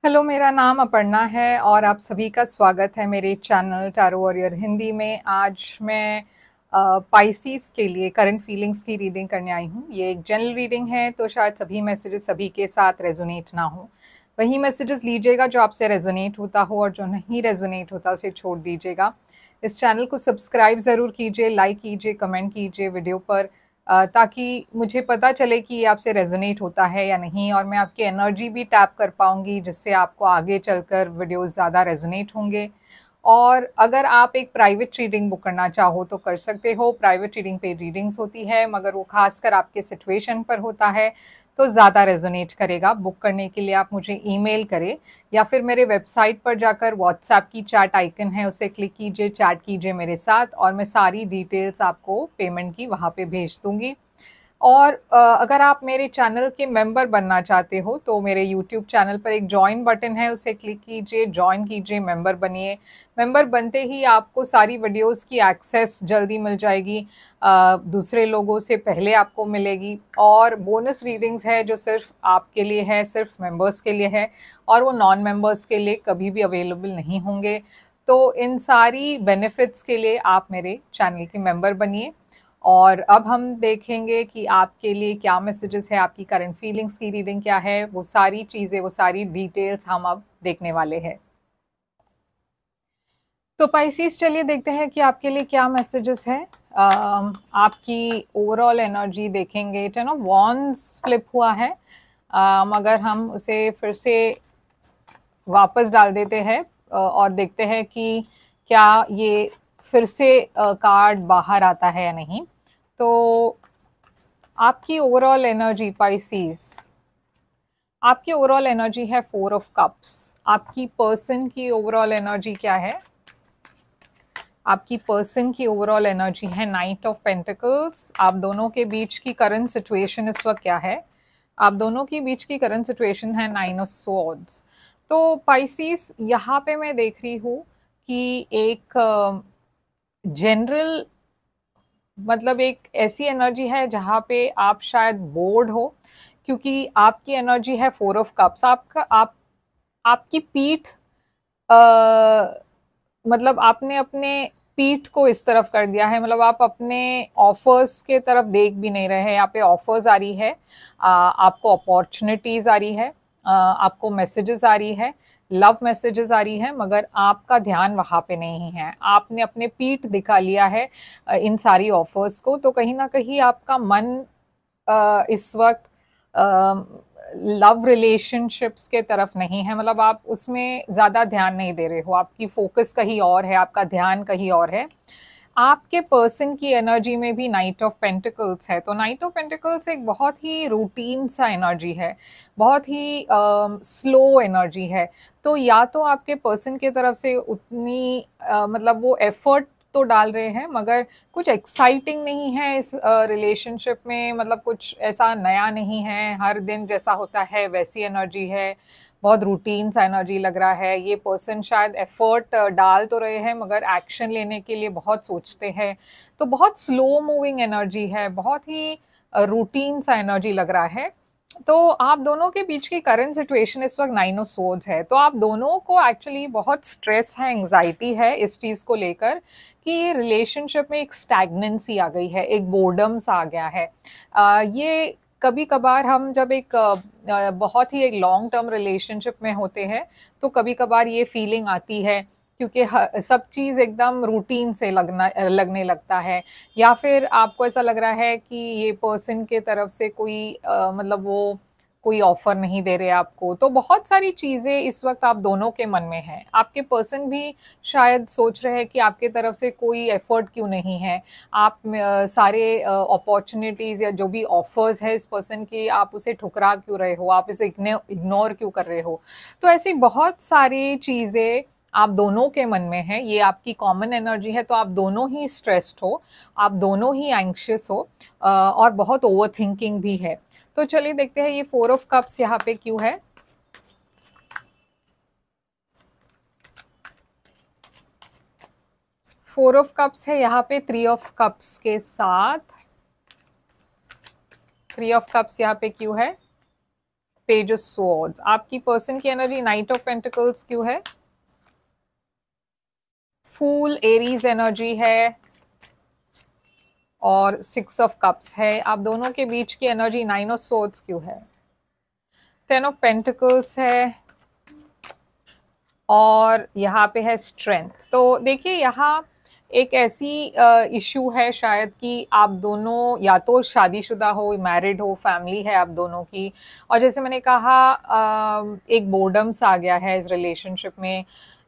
Hello, मेरा नाम अपर्णा है और आप सभी का स्वागत है मेरे चैनल टैरो वॉरियर हिंदी में। आज मैं पाइसेस के लिए करंट फीलिंग्स की रीडिंग करने आई हूँ। ये एक जनरल रीडिंग है, तो शायद सभी मैसेजेस सभी के साथ रेजोनेट ना हो। वही मैसेजेस लीजिएगा जो आपसे रेजोनेट होता हो, और जो नहीं रेजोनेट होता उसे छोड़ दीजिएगा। इस चैनल को सब्सक्राइब ज़रूर कीजिए, लाइक कीजिए, कमेंट कीजिए वीडियो पर, ताकि मुझे पता चले कि ये आपसे रेजोनेट होता है या नहीं, और मैं आपकी एनर्जी भी टैप कर पाऊंगी, जिससे आपको आगे चलकर वीडियोस ज़्यादा रेजोनेट होंगे। और अगर आप एक प्राइवेट रीडिंग बुक करना चाहो तो कर सकते हो। प्राइवेट रीडिंग पे रीडिंग्स होती है, मगर वो खासकर आपके सिचुएशन पर होता है, तो ज़्यादा रेजोनेट करेगा। बुक करने के लिए आप मुझे ईमेल करें, या फिर मेरे वेबसाइट पर जाकर व्हाट्सएप की चैट आइकन है उसे क्लिक कीजिए, चैट कीजिए मेरे साथ, और मैं सारी डिटेल्स आपको पेमेंट की वहाँ पे भेज दूँगी। और अगर आप मेरे चैनल के मेंबर बनना चाहते हो तो मेरे यूट्यूब चैनल पर एक जॉइन बटन है, उसे क्लिक कीजिए, जॉइन कीजिए, मेंबर बनिए। मेंबर बनते ही आपको सारी वीडियोस की एक्सेस जल्दी मिल जाएगी, दूसरे लोगों से पहले आपको मिलेगी। और बोनस रीडिंग्स है जो सिर्फ आपके लिए है, सिर्फ मेंबर्स के लिए है, और वो नॉन मेंबर्स के लिए कभी भी अवेलेबल नहीं होंगे। तो इन सारी बेनिफिट्स के लिए आप मेरे चैनल के मेंबर बनिए। और अब हम देखेंगे कि आपके लिए क्या मैसेजेस है, आपकी करंट फीलिंग्स की रीडिंग क्या है, वो सारी चीज़ें, वो सारी डिटेल्स हम अब देखने वाले हैं। तो पाइसेस, चलिए देखते हैं कि आपके लिए क्या मैसेजेस है। आपकी ओवरऑल एनर्जी देखेंगे। टेन ऑफ वॉन्ड्स फ्लिप हुआ है, मगर हम उसे फिर से वापस डाल देते हैं और देखते हैं कि क्या ये फिर से कार्ड बाहर आता है या नहीं। तो आपकी ओवरऑल एनर्जी पाइसेस, आपकी ओवरऑल एनर्जी है 4 ऑफ कप्स। आपकी पर्सन की ओवरऑल एनर्जी क्या है? आपकी पर्सन की ओवरऑल एनर्जी है नाइट ऑफ पेंटिकल्स। आप दोनों के बीच की करंट सिचुएशन इस वक्त क्या है? आप दोनों के बीच की करंट सिचुएशन है 9 ऑफ स्वॉर्ड्स। तो पाइसेस, यहाँ पे मैं देख रही हूँ कि एक जनरल मतलब एक ऐसी एनर्जी है जहाँ पे आप शायद बोर्ड हो, क्योंकि आपकी एनर्जी है 4 ऑफ कप्स। आपकी पीठ, मतलब आपने अपने पीठ को इस तरफ कर दिया है, मतलब आप अपने ऑफर्स के तरफ देख भी नहीं रहे हैं। यहाँ पे ऑफर्स आ रही है, आपको अपॉर्चुनिटीज आ रही है, आपको मैसेजेस आ रही है, लव मैसेजेस आ रही है, मगर आपका ध्यान वहां पे नहीं है। आपने अपने पीठ दिखा लिया है इन सारी ऑफर्स को। तो कहीं ना कहीं आपका मन इस वक्त लव रिलेशनशिप्स के तरफ नहीं है, मतलब आप उसमें ज़्यादा ध्यान नहीं दे रहे हो। आपकी फोकस कहीं और है, आपका ध्यान कहीं और है। आपके पर्सन की एनर्जी में भी नाइट ऑफ पेंटिकल्स है। तो नाइट ऑफ पेंटिकल्स एक बहुत ही रूटीन सा एनर्जी है, बहुत ही स्लो एनर्जी है। तो या तो आपके पर्सन की तरफ से उतनी मतलब वो एफर्ट तो डाल रहे हैं, मगर कुछ एक्साइटिंग नहीं है इस रिलेशनशिप में, मतलब कुछ ऐसा नया नहीं है, हर दिन जैसा होता है वैसी एनर्जी है, बहुत रूटीन सा एनर्जी लग रहा है। ये पर्सन शायद एफर्ट डाल तो रहे हैं, मगर एक्शन लेने के लिए बहुत सोचते हैं। तो बहुत स्लो मूविंग एनर्जी है, बहुत ही रूटीन सा एनर्जी लग रहा है। तो आप दोनों के बीच की करंट सिचुएशन इस वक्त 9 ऑफ स्वॉर्ड्स है। तो आप दोनों को एक्चुअली बहुत स्ट्रेस है, एंग्जाइटी है इस चीज़ को लेकर कि रिलेशनशिप में एक स्टैग्नेंसी आ गई है, एक बोर्डम सा आ गया है। ये कभी कभार हम जब एक बहुत ही एक लॉन्ग टर्म रिलेशनशिप में होते हैं, तो कभी कभार ये फीलिंग आती है, क्योंकि सब चीज़ एकदम रूटीन से लगने लगता है, या फिर आपको ऐसा लग रहा है कि ये पर्सन के तरफ से कोई मतलब वो कोई ऑफर नहीं दे रहे आपको। तो बहुत सारी चीज़ें इस वक्त आप दोनों के मन में हैं। आपके पर्सन भी शायद सोच रहे हैं कि आपके तरफ से कोई एफर्ट क्यों नहीं है, आप सारे अपॉर्चुनिटीज़ या जो भी ऑफर्स है इस पर्सन की, आप उसे ठुकरा क्यों रहे हो, आप इसे इग्नोर क्यों कर रहे हो। तो ऐसी बहुत सारी चीज़ें आप दोनों के मन में है। ये आपकी कॉमन एनर्जी है। तो आप दोनों ही स्ट्रेस्ड हो, आप दोनों ही एंग्शियस हो, और बहुत ओवर थिंकिंग भी है। तो चलिए देखते हैं ये 4 ऑफ कप्स यहाँ पे क्यों है। 4 ऑफ कप्स है यहाँ पे 3 ऑफ कप्स के साथ। 3 ऑफ कप्स यहाँ पे क्यों है? पेज ऑफ स्वॉर्ड्स, आपकी पर्सन की एनर्जी नाइट ऑफ पेंटिकल्स क्यों है? फूल एरीज एनर्जी है और 6 ऑफ कप्स है। आप दोनों के बीच की एनर्जी 9 ऑफ स्वॉर्ड्स क्यों है? 10 ऑफ पेंटिकल्स है और यहाँ पे है स्ट्रेंथ। तो देखिए यहाँ एक ऐसी इशू है शायद कि आप दोनों या तो शादीशुदा हो, मैरिड हो, फैमिली है आप दोनों की, और जैसे मैंने कहा एक बोर्डम्स आ गया है इस रिलेशनशिप में,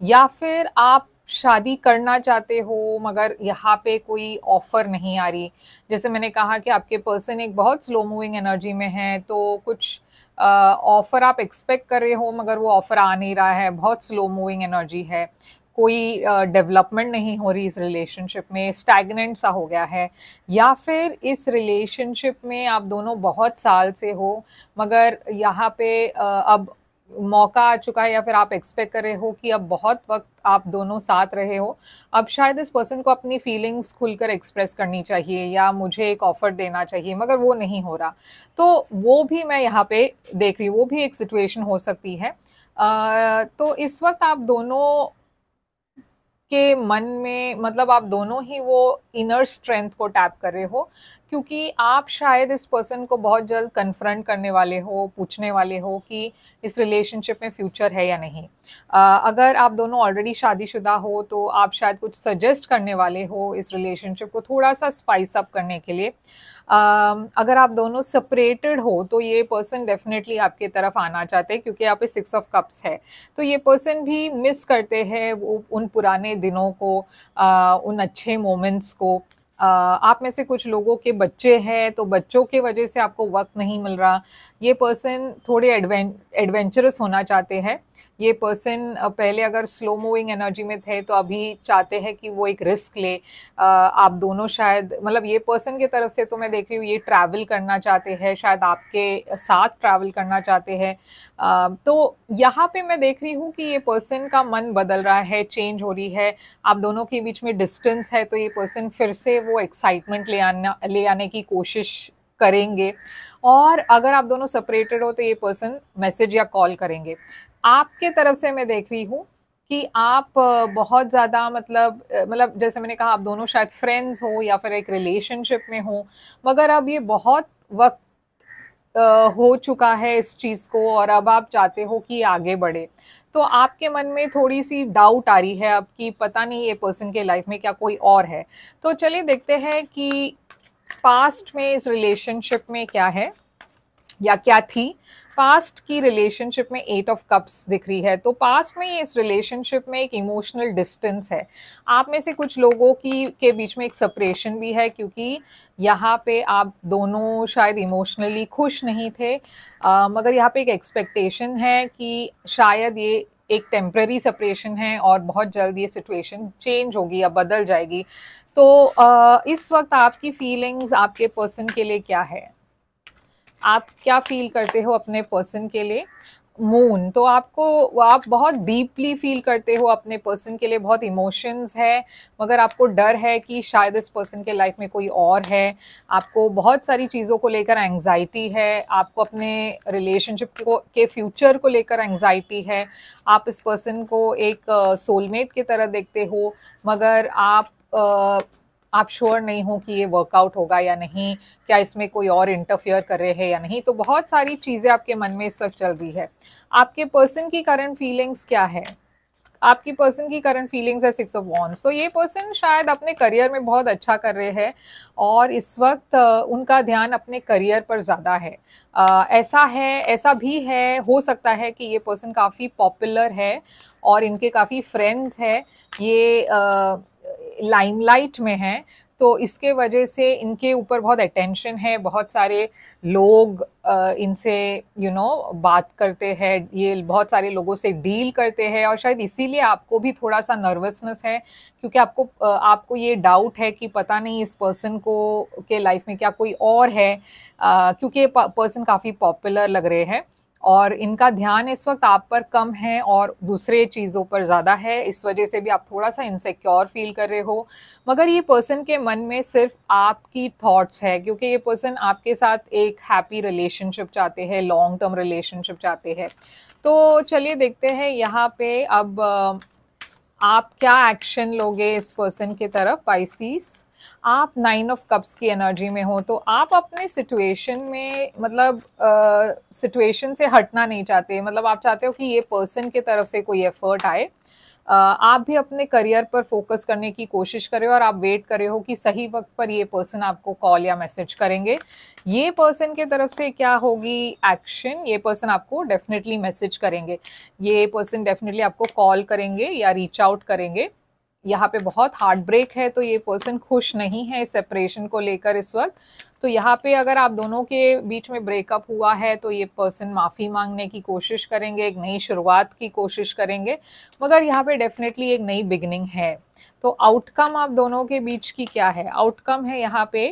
या फिर आप शादी करना चाहते हो मगर यहाँ पे कोई ऑफर नहीं आ रही। जैसे मैंने कहा कि आपके पर्सन एक बहुत स्लो मूविंग एनर्जी में है, तो कुछ ऑफर आप एक्सपेक्ट कर रहे हो मगर वो ऑफर आ नहीं रहा है, बहुत स्लो मूविंग एनर्जी है, कोई डेवलपमेंट नहीं हो रही इस रिलेशनशिप में, स्टैग्नेंट सा हो गया है। या फिर इस रिलेशनशिप में आप दोनों बहुत साल से हो मगर यहाँ पे अब मौका आ चुका है, या फिर आप एक्सपेक्ट कर रहे हो कि अब बहुत वक्त आप दोनों साथ रहे हो, अब शायद इस पर्सन को अपनी फीलिंग्स खुलकर एक्सप्रेस करनी चाहिए या मुझे एक ऑफर देना चाहिए, मगर वो नहीं हो रहा। तो वो भी मैं यहाँ पे देख रही हूँ, वो भी एक सिचुएशन हो सकती है। तो इस वक्त आप दोनों के मन में, मतलब आप दोनों ही वो इनर स्ट्रेंथ को टैप कर रहे हो, क्योंकि आप शायद इस पर्सन को बहुत जल्द कन्फ्रंट करने वाले हो, पूछने वाले हो कि इस रिलेशनशिप में फ्यूचर है या नहीं। अगर आप दोनों ऑलरेडी शादीशुदा हो तो आप शायद कुछ सजेस्ट करने वाले हो इस रिलेशनशिप को थोड़ा सा स्पाइस अप करने के लिए। अगर आप दोनों सेपरेटेड हो तो ये पर्सन डेफिनेटली आपके तरफ आना चाहते हैं, क्योंकि यहाँ पे 6 ऑफ कप्स है, तो ये पर्सन भी मिस करते हैं वो उन पुराने दिनों को, उन अच्छे मोमेंट्स को। आप में से कुछ लोगों के बच्चे हैं तो बच्चों के वजह से आपको वक्त नहीं मिल रहा। ये पर्सन थोड़े एडवेंचरस होना चाहते हैं। ये पर्सन पहले अगर स्लो मूविंग एनर्जी में थे तो अभी चाहते हैं कि वो एक रिस्क ले। आप दोनों शायद, मतलब ये पर्सन की तरफ से तो मैं देख रही हूँ ये ट्रैवल करना चाहते हैं, शायद आपके साथ ट्रैवल करना चाहते हैं। तो यहाँ पे मैं देख रही हूँ कि ये पर्सन का मन बदल रहा है, चेंज हो रही है। आप दोनों के बीच में डिस्टेंस है तो ये पर्सन फिर से वो एक्साइटमेंट ले आने की कोशिश करेंगे। और अगर आप दोनों सेपरेटेड हो तो ये पर्सन मैसेज या कॉल करेंगे। आपके तरफ से मैं देख रही हूँ कि आप बहुत ज़्यादा, मतलब जैसे मैंने कहा आप दोनों शायद फ्रेंड्स हो या फिर एक रिलेशनशिप में हो, मगर अब ये बहुत वक्त हो चुका है इस चीज़ को और अब आप चाहते हो कि आगे बढ़े। तो आपके मन में थोड़ी सी डाउट आ रही है अब कि पता नहीं ये पर्सन के लाइफ में क्या कोई और है। तो चलिए देखते हैं कि पास्ट में इस रिलेशनशिप में क्या है या क्या थी। पास्ट की रिलेशनशिप में 8 ऑफ कप्स दिख रही है, तो पास्ट में इस रिलेशनशिप में एक इमोशनल डिस्टेंस है। आप में से कुछ लोगों के बीच में एक सेपरेशन भी है, क्योंकि यहाँ पे आप दोनों शायद इमोशनली खुश नहीं थे, मगर यहाँ पे एक एक्सपेक्टेशन है कि शायद ये एक टेम्पररी सेपरेशन है और बहुत जल्द ये सिचुएशन चेंज होगी या बदल जाएगी। तो इस वक्त आपकी फीलिंग्स आपके पर्सन के लिए क्या है? आप क्या फील करते हो अपने पर्सन के लिए? मून, तो आप बहुत डीपली फील करते हो अपने पर्सन के लिए, बहुत इमोशंस है, मगर आपको डर है कि शायद इस पर्सन के लाइफ में कोई और है। आपको बहुत सारी चीज़ों को लेकर एंग्जाइटी है, आपको अपने रिलेशनशिप के फ्यूचर को लेकर एंग्जाइटी है। आप इस पर्सन को एक सोलमेट की तरह देखते हो, मगर आप श्योर नहीं हो कि ये वर्कआउट होगा या नहीं, क्या इसमें कोई और इंटरफियर कर रहे हैं या नहीं। तो बहुत सारी चीज़ें आपके मन में इस वक्त चल रही है। आपके पर्सन की करंट फीलिंग्स क्या है? आपकी पर्सन की करंट फीलिंग्स है 6 ऑफ वॉन्ड्स। तो ये पर्सन शायद अपने करियर में बहुत अच्छा कर रहे हैं और इस वक्त उनका ध्यान अपने करियर पर ज़्यादा है। ऐसा भी है, हो सकता है कि ये पर्सन काफ़ी पॉपुलर है और इनके काफ़ी फ्रेंड्स हैं, ये लाइमलाइट में हैं, तो इसके वजह से इनके ऊपर बहुत अटेंशन है, बहुत सारे लोग इनसे बात करते हैं, ये बहुत सारे लोगों से डील करते हैं और शायद इसीलिए आपको भी थोड़ा सा नर्वसनेस है, क्योंकि आपको ये डाउट है कि पता नहीं इस पर्सन के लाइफ में क्या कोई और है, क्योंकि पर्सन काफ़ी पॉपुलर लग रहे हैं। और इनका ध्यान इस वक्त आप पर कम है और दूसरे चीज़ों पर ज़्यादा है, इस वजह से भी आप थोड़ा सा इनसिक्योर फील कर रहे हो। मगर ये पर्सन के मन में सिर्फ आपकी थॉट्स है, क्योंकि ये पर्सन आपके साथ एक हैप्पी रिलेशनशिप चाहते हैं, लॉन्ग टर्म रिलेशनशिप चाहते हैं। तो चलिए देखते हैं यहाँ पे अब आप क्या एक्शन लोगे इस पर्सन की तरफ। पाइसिस, आप 9 ऑफ कप्स की एनर्जी में हो, तो आप अपने सिचुएशन में मतलब सिचुएशन से हटना नहीं चाहते, मतलब आप चाहते हो कि ये पर्सन की तरफ से कोई एफर्ट आए। आप भी अपने करियर पर फोकस करने की कोशिश कर रहे हो और आप वेट कर रहे हो कि सही वक्त पर ये पर्सन आपको कॉल या मैसेज करेंगे। ये पर्सन की तरफ से क्या होगी एक्शन, ये पर्सन आपको डेफिनेटली मैसेज करेंगे, ये पर्सन डेफिनेटली आपको कॉल करेंगे या रीच आउट करेंगे। यहाँ पे बहुत हार्ट ब्रेक है, तो ये पर्सन खुश नहीं है इस सेपरेशन को लेकर इस वक्त। तो यहाँ पे अगर आप दोनों के बीच में ब्रेकअप हुआ है तो ये पर्सन माफ़ी मांगने की कोशिश करेंगे, एक नई शुरुआत की कोशिश करेंगे, मगर यहाँ पे डेफिनेटली एक नई बिगनिंग है। तो आउटकम आप दोनों के बीच की क्या है, आउटकम है यहाँ पे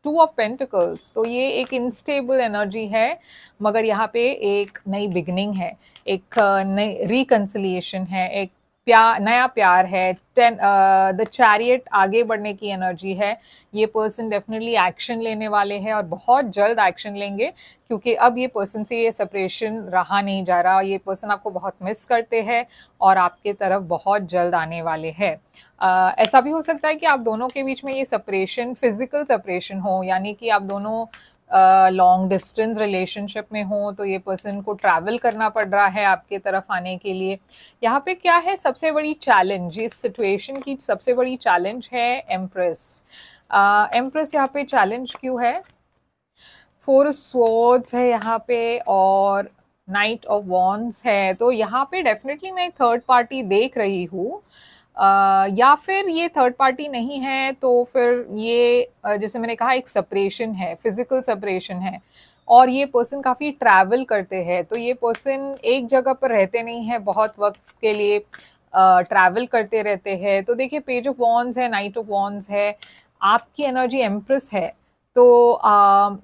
2 ऑफ पेंटिकल्स। तो ये एक इनस्टेबल एनर्जी है, मगर यहाँ पे एक नई बिगनिंग है, एक नई रिकन्सिलिएशन है, एक नया प्यार है। द चैरियट, आगे बढ़ने की एनर्जी है। ये पर्सन डेफिनेटली एक्शन लेने वाले हैं और बहुत जल्द एक्शन लेंगे, क्योंकि अब ये पर्सन से ये सेपरेशन रहा नहीं जा रहा। ये पर्सन आपको बहुत मिस करते हैं और आपके तरफ बहुत जल्द आने वाले हैं। ऐसा भी हो सकता है कि आप दोनों के बीच में ये सेपरेशन फिजिकल सेपरेशन हो, यानी कि आप दोनों लॉन्ग डिस्टेंस रिलेशनशिप में हो, तो ये पर्सन को ट्रैवल करना पड़ रहा है आपके तरफ आने के लिए। यहाँ पे क्या है सबसे बड़ी चैलेंज, इस सिचुएशन की सबसे बड़ी चैलेंज है एम्प्रेस। एम्प्रेस यहाँ पे चैलेंज क्यों है, 4 स्वॉर्ड्स है यहाँ पे और नाइट ऑफ वॉन्ड्स है। तो यहाँ पे डेफिनेटली मैं एक थर्ड पार्टी देख रही हूँ, या फिर ये थर्ड पार्टी नहीं है तो फिर ये जैसे मैंने कहा एक सेपरेशन है, फिजिकल सेपरेशन है, और ये पर्सन काफ़ी ट्रैवल करते हैं। तो ये पर्सन एक जगह पर रहते नहीं है, बहुत वक्त के लिए ट्रैवल करते रहते हैं। तो देखिए पेज ऑफ वॉन्ड्स है, नाइट ऑफ वॉन्ड्स है, आपकी एनर्जी एम्प्रेस है। तो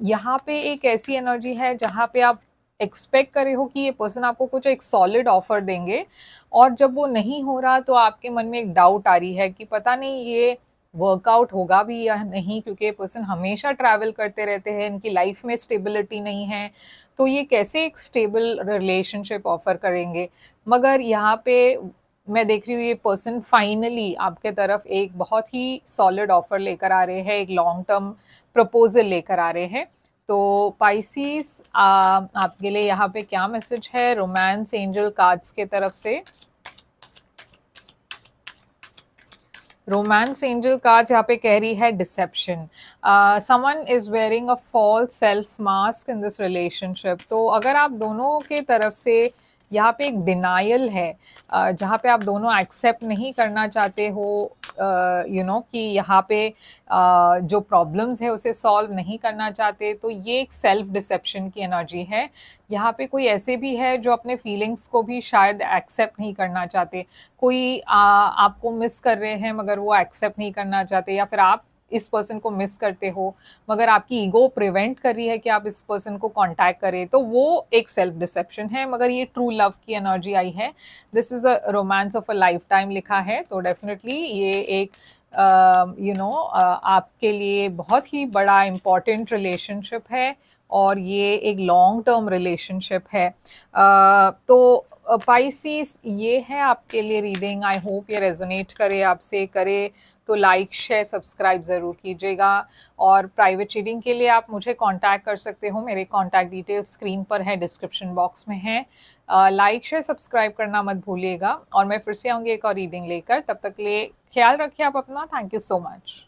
यहाँ पे एक ऐसी एनर्जी है जहाँ पे आप एक्सपेक्ट करे हो कि ये पर्सन आपको कुछ एक सॉलिड ऑफर देंगे, और जब वो नहीं हो रहा तो आपके मन में एक डाउट आ रही है कि पता नहीं ये वर्कआउट होगा भी या नहीं, क्योंकि ये पर्सन हमेशा ट्रैवल करते रहते हैं, इनकी लाइफ में स्टेबिलिटी नहीं है, तो ये कैसे एक स्टेबल रिलेशनशिप ऑफर करेंगे। मगर यहाँ पे मैं देख रही हूँ ये पर्सन फाइनली आपके तरफ एक बहुत ही सॉलिड ऑफर लेकर आ रहे हैं, एक लॉन्ग टर्म प्रपोजल लेकर आ रहे हैं। तो पाइसिस, आपके लिए यहाँ पे क्या मैसेज है रोमांस एंजल कार्ड्स के तरफ से। रोमांस एंजल कार्ड्स यहाँ पे कह रही है deception, someone is wearing a false self mask in this relationship. तो अगर आप दोनों के तरफ से यहाँ पे एक डिनायल है, जहाँ पे आप दोनों एक्सेप्ट नहीं करना चाहते हो कि यहाँ पे जो प्रॉब्लम्स है उसे सॉल्व नहीं करना चाहते, तो ये एक सेल्फ डिसेप्शन की एनर्जी है। यहाँ पे कोई ऐसे भी है जो अपने फीलिंग्स को भी शायद एक्सेप्ट नहीं करना चाहते, कोई आपको मिस कर रहे हैं मगर वो एक्सेप्ट नहीं करना चाहते, या फिर आप इस पर्सन को मिस करते हो मगर आपकी ईगो प्रिवेंट कर रही है कि आप इस पर्सन को कांटेक्ट करें, तो वो एक सेल्फ डिसेप्शन है। मगर ये ट्रू लव की एनर्जी आई है, this is the romance of a life time लिखा है, तो डेफिनेटली ये एक आपके लिए बहुत ही बड़ा इम्पॉर्टेंट रिलेशनशिप है और ये एक लॉन्ग टर्म रिलेशनशिप है। तो पाइसिस, ये है आपके लिए रीडिंग। आई होप ये रेजोनेट करे आपसे, करे तो लाइक शेयर सब्सक्राइब ज़रूर कीजिएगा। और प्राइवेट रीडिंग के लिए आप मुझे कांटेक्ट कर सकते हो, मेरे कांटेक्ट डिटेल्स स्क्रीन पर है, डिस्क्रिप्शन बॉक्स में है। लाइक शेयर सब्सक्राइब करना मत भूलिएगा, और मैं फिर से आऊँगी एक और रीडिंग लेकर। तब तक के लिए ख्याल रखिए आप अपना। Thank you so much.